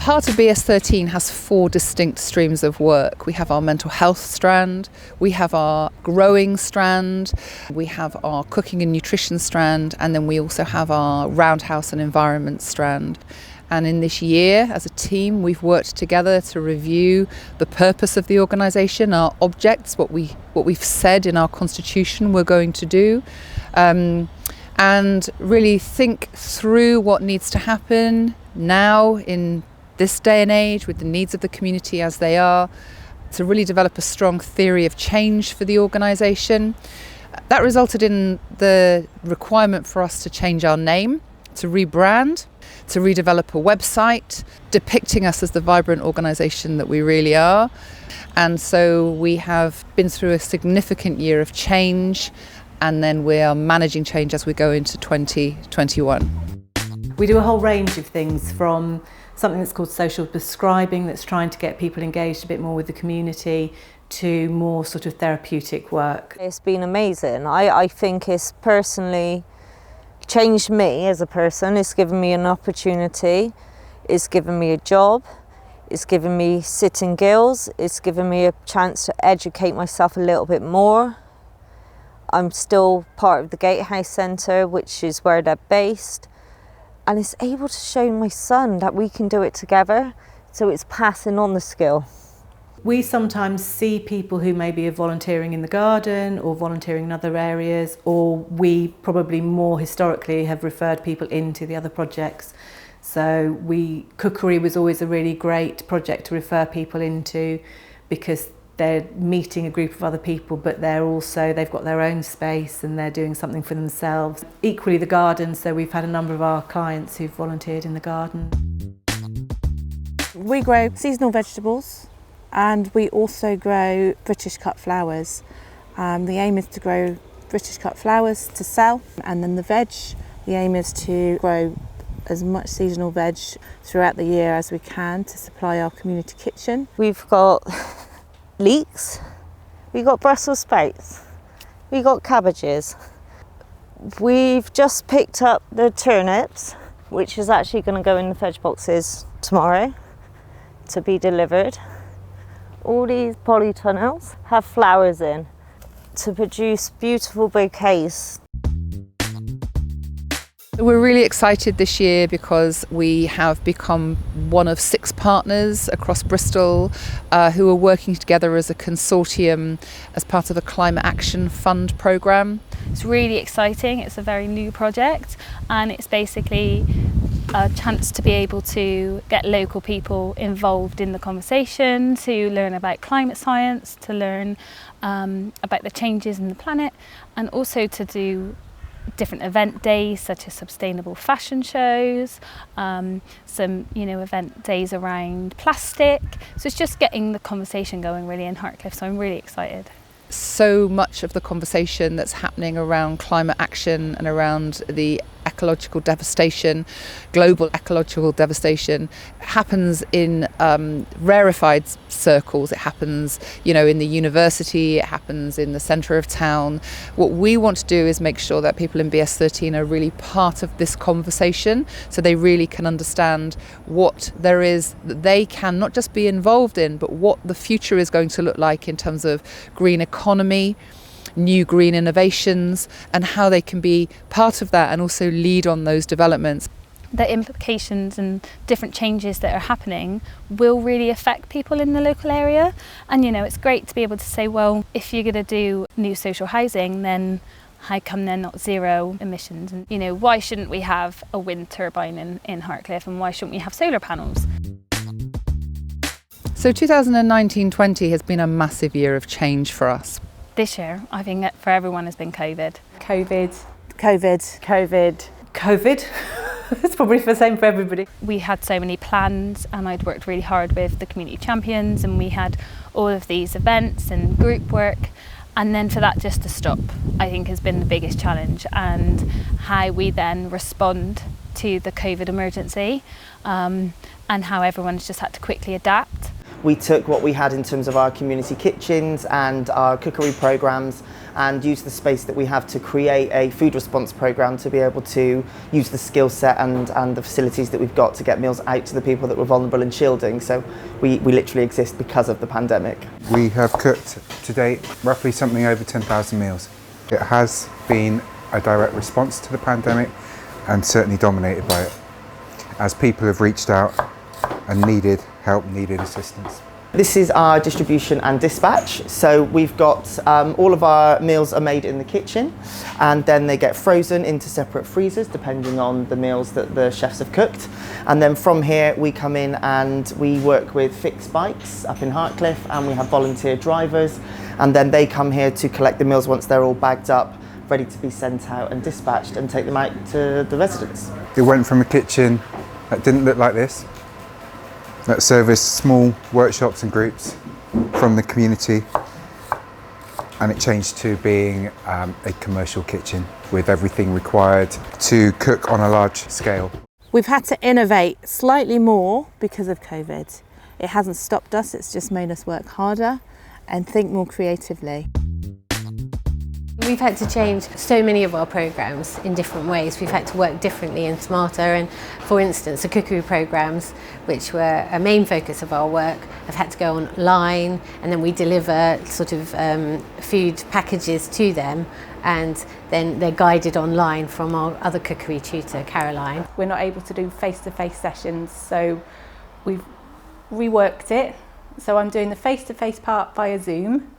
HoBS13 has 4 distinct streams of work. We have our mental health strand, we have our growing strand, we have our cooking and nutrition strand, and then we also have our roundhouse and environment strand. And in this year, as a team, we've worked together to review the purpose of the organisation, our objects, what we've said in our constitution we're going to do, and really think through what needs to happen now in this day and age with the needs of the community as they are, to really develop a strong theory of change for the organisation. That resulted in the requirement for us to change our name, to rebrand, to redevelop a website depicting us as the vibrant organisation that we really are. And so we have been through a significant year of change, and then we are managing change as we go into 2021. We do a whole range of things, from something that's called social prescribing, that's trying to get people engaged a bit more with the community, to more sort of therapeutic work. It's been amazing. I think it's personally changed me as a person. It's given me an opportunity, it's given me a job, it's given me sitting gills, it's given me a chance to educate myself a little bit more. I'm still part of the Gatehouse Centre, which is where they're based, and it's able to show my son that we can do it together, so it's passing on the skill. We sometimes see people who maybe are volunteering in the garden or volunteering in other areas, or we probably more historically have referred people into the other projects. So cookery was always a really great project to refer people into, because they're meeting a group of other people, but they've got their own space and they're doing something for themselves. Equally the garden, so we've had a number of our clients who've volunteered in the garden. We grow seasonal vegetables, and we also grow British cut flowers. The aim is to grow British cut flowers to sell, and then the aim is to grow as much seasonal veg throughout the year as we can to supply our community kitchen. We've got leeks, we've got Brussels sprouts, we've got cabbages. We've just picked up the turnips, which is actually going to go in the veg boxes tomorrow to be delivered. All these polytunnels have flowers in to produce beautiful bouquets. We're really excited this year because we have become one of 6 partners across Bristol who are working together as a consortium as part of a Climate Action Fund programme. It's really exciting. It's a very new project, and it's basically a chance to be able to get local people involved in the conversation, to learn about climate science, to learn about the changes in the planet, and also to do different event days such as sustainable fashion shows, some event days around plastic. So it's just getting the conversation going really in Hartcliffe, so I'm really excited. So much of the conversation that's happening around climate action and around the ecological devastation, global ecological devastation, happens in rarefied circles. It happens, in the university, it happens in the centre of town. What we want to do is make sure that people in BS13 are really part of this conversation, so they really can understand what there is that they can not just be involved in, but what the future is going to look like in terms of green economy, new green innovations, and how they can be part of that and also lead on those developments. The implications and different changes that are happening will really affect people in the local area, and it's great to be able to say, well, if you're going to do new social housing, then how come they're not zero emissions? And why shouldn't we have a wind turbine in Hartcliffe, and why shouldn't we have solar panels? So 2019-20 has been a massive year of change for us. This year, I think for everyone has been COVID. COVID. It's probably the same for everybody. We had so many plans, and I'd worked really hard with the community champions, and we had all of these events and group work, and then for that just to stop, I think has been the biggest challenge, and how we then respond to the COVID emergency, and how everyone's just had to quickly adapt. We took what we had in terms of our community kitchens and our cookery programmes, and use the space that we have to create a food response programme to be able to use the skill set and the facilities that we've got to get meals out to the people that were vulnerable and shielding. So we literally exist because of the pandemic. We have cooked to date roughly something over 10,000 meals. It has been a direct response to the pandemic and certainly dominated by it, as people have reached out and needed help, needed assistance. This is our distribution and dispatch. So we've got all of our meals are made in the kitchen, and then they get frozen into separate freezers depending on the meals that the chefs have cooked. And then from here we come in and we work with fixed bikes up in Hartcliffe, and we have volunteer drivers, and then they come here to collect the meals once they're all bagged up, ready to be sent out and dispatched, and take them out to the residents. It went from a kitchen that didn't look like this, that serviced small workshops and groups from the community, and it changed to being a commercial kitchen with everything required to cook on a large scale. We've had to innovate slightly more because of COVID. It hasn't stopped us, it's just made us work harder and think more creatively. We've had to change so many of our programmes in different ways. We've had to work differently and smarter, and for instance the cookery programmes, which were a main focus of our work, have had to go online, and then we deliver sort of food packages to them, and then they're guided online from our other cookery tutor, Caroline. We're not able to do face-to-face sessions, so we've reworked it. So I'm doing the face-to-face part via Zoom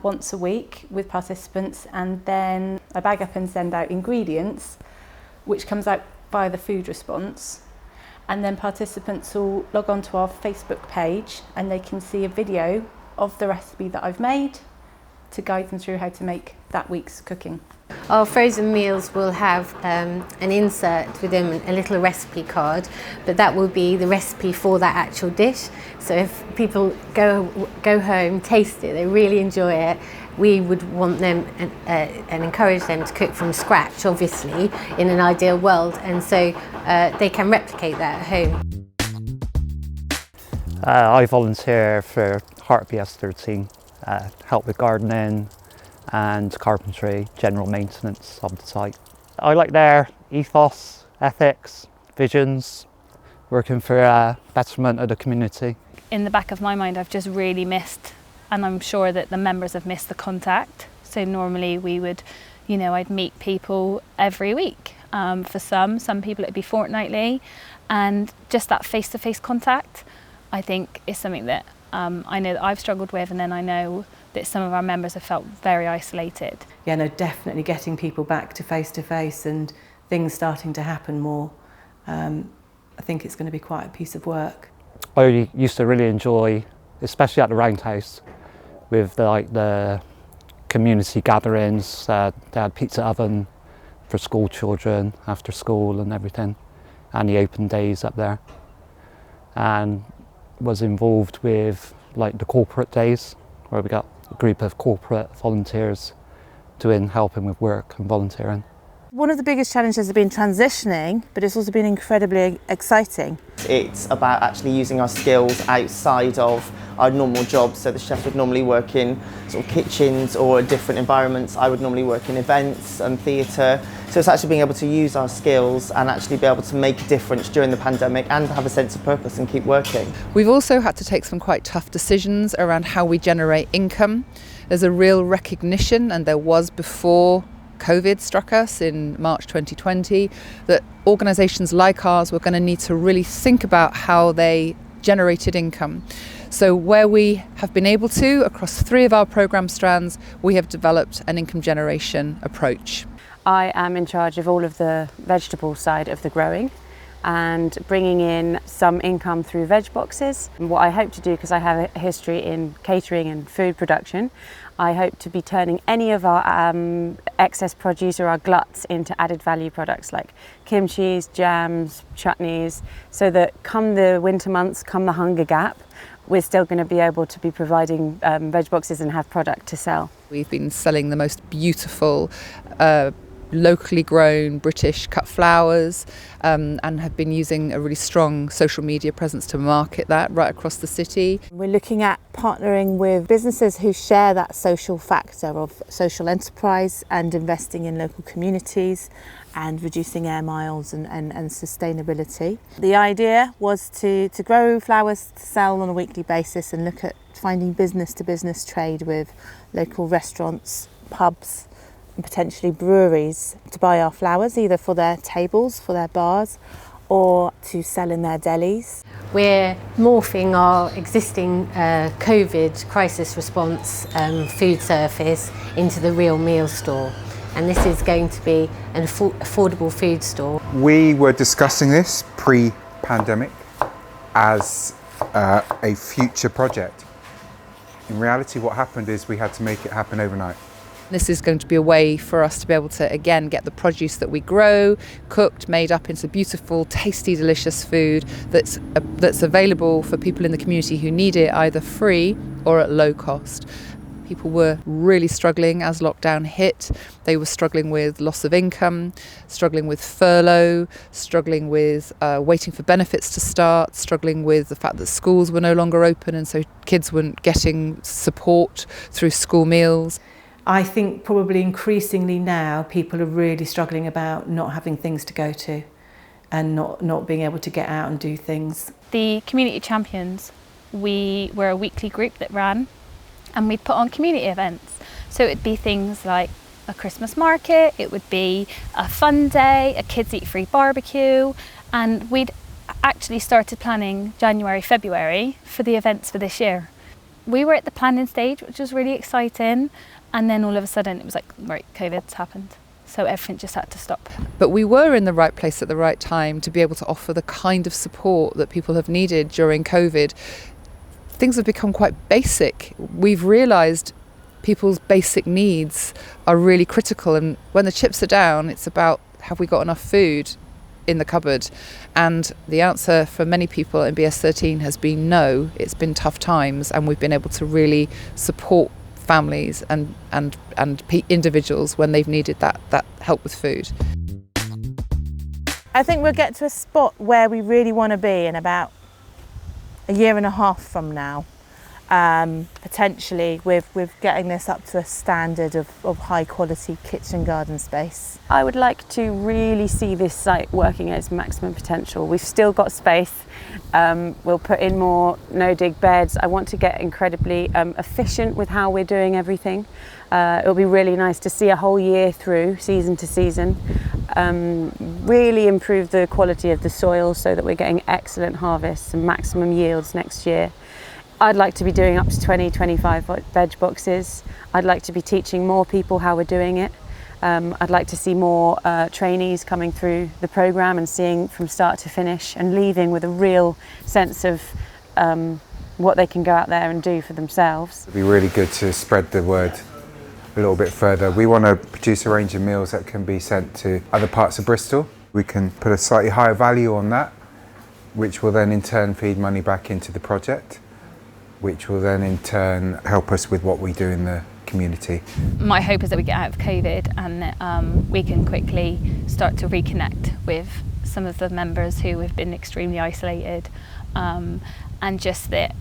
once a week with participants, and then I bag up and send out ingredients, which comes out via the food response, and then participants will log on to our Facebook page and they can see a video of the recipe that I've made to guide them through how to make that week's cooking. Our frozen meals will have an insert with them, a little recipe card, but that will be the recipe for that actual dish. So if people go home, taste it, they really enjoy it, we would want them and encourage them to cook from scratch, obviously, in an ideal world, and so they can replicate that at home. I volunteer for HoBS13, help with gardening and carpentry, general maintenance of the site. I like their ethos, ethics, visions, working for a betterment of the community. In the back of my mind, I've just really missed, and I'm sure that the members have missed, the contact. So normally we would, I'd meet people every week. For some people it'd be fortnightly, and just that face-to-face contact, I think, is something that I know that I've struggled with, and then I know that some of our members have felt very isolated. Yeah, no, definitely getting people back to face and things starting to happen more. I think it's going to be quite a piece of work. I used to really enjoy, especially at the Roundhouse, with the community gatherings. They had pizza oven for school children after school and everything, and the open days up there. And was involved with the corporate days, where we got a group of corporate volunteers helping with work and volunteering. One of the biggest challenges has been transitioning, but it's also been incredibly exciting. It's about actually using our skills outside of our normal jobs. So the chef would normally work in sort of kitchens or different environments. I would normally work in events and theatre. So it's actually being able to use our skills and actually be able to make a difference during the pandemic and have a sense of purpose and keep working. We've also had to take some quite tough decisions around how we generate income. There's a real recognition, and there was before COVID struck us in March 2020, that organisations like ours were going to need to really think about how they generated income. So where we have been able to, across 3 of our programme strands, we have developed an income generation approach. I am in charge of all of the vegetable side of the growing and bringing in some income through veg boxes. And what I hope to do, because I have a history in catering and food production, I hope to be turning any of our excess produce or our gluts into added value products like kimchis, jams, chutneys, so that come the winter months, come the hunger gap, we're still going to be able to be providing veg boxes and have product to sell. We've been selling the most beautiful locally grown British cut flowers, and have been using a really strong social media presence to market that right across the city. We're looking at partnering with businesses who share that social factor of social enterprise and investing in local communities and reducing air miles and sustainability. The idea was to grow flowers to sell on a weekly basis and look at finding business-to-business trade with local restaurants, pubs and potentially breweries to buy our flowers, either for their tables, for their bars, or to sell in their delis. We're morphing our existing COVID crisis response food service into the real meal store, and this is going to be an affordable food store. We were discussing this pre-pandemic as a future project. In reality, what happened is we had to make it happen overnight. This is going to be a way for us to be able to, again, get the produce that we grow, cooked, made up into beautiful, tasty, delicious food that's available for people in the community who need it, either free or at low cost. People were really struggling as lockdown hit. They were struggling with loss of income, struggling with furlough, struggling with waiting for benefits to start, struggling with the fact that schools were no longer open and so kids weren't getting support through school meals. I think probably increasingly now people are really struggling about not having things to go to and not being able to get out and do things. The Community Champions, we were a weekly group that ran, and we'd put on community events. So it'd be things like a Christmas market, it would be a fun day, a kids eat free barbecue, and we'd actually started planning January, February for the events for this year. We were at the planning stage, which was really exciting, and then all of a sudden it was like, right, COVID's happened. So everything just had to stop. But we were in the right place at the right time to be able to offer the kind of support that people have needed during COVID. Things have become quite basic. We've realised people's basic needs are really critical, and when the chips are down, it's about, have we got enough food in the cupboard? And the answer for many people in BS13 has been no. It's been tough times, and we've been able to really support families and individuals when they've needed that help with food. I think we'll get to a spot where we really want to be in about a year and a half from now, potentially with getting this up to a standard of high quality kitchen garden space. I would like to really see this site working at its maximum potential. We've still got space. We'll put in more no-dig beds. I want to get incredibly efficient with how we're doing everything. It'll be really nice to see a whole year through, season to season. Really improve the quality of the soil so that we're getting excellent harvests and maximum yields next year. I'd like to be doing up to 20-25 veg boxes. I'd like to be teaching more people how we're doing it. I'd like to see more trainees coming through the programme and seeing from start to finish and leaving with a real sense of what they can go out there and do for themselves. It'd be really good to spread the word a little bit further. We want to produce a range of meals that can be sent to other parts of Bristol. We can put a slightly higher value on that, which will then in turn feed money back into the project, which will then in turn help us with what we do in the community. My hope is that we get out of COVID and that we can quickly start to reconnect with some of the members who have been extremely isolated, and just that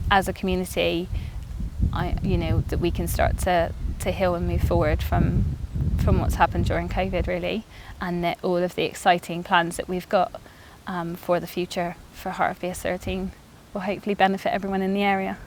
as a community, that we can start to heal and move forward from what's happened during COVID, really, and that all of the exciting plans that we've got for the future for Heart of BS13 will hopefully benefit everyone in the area.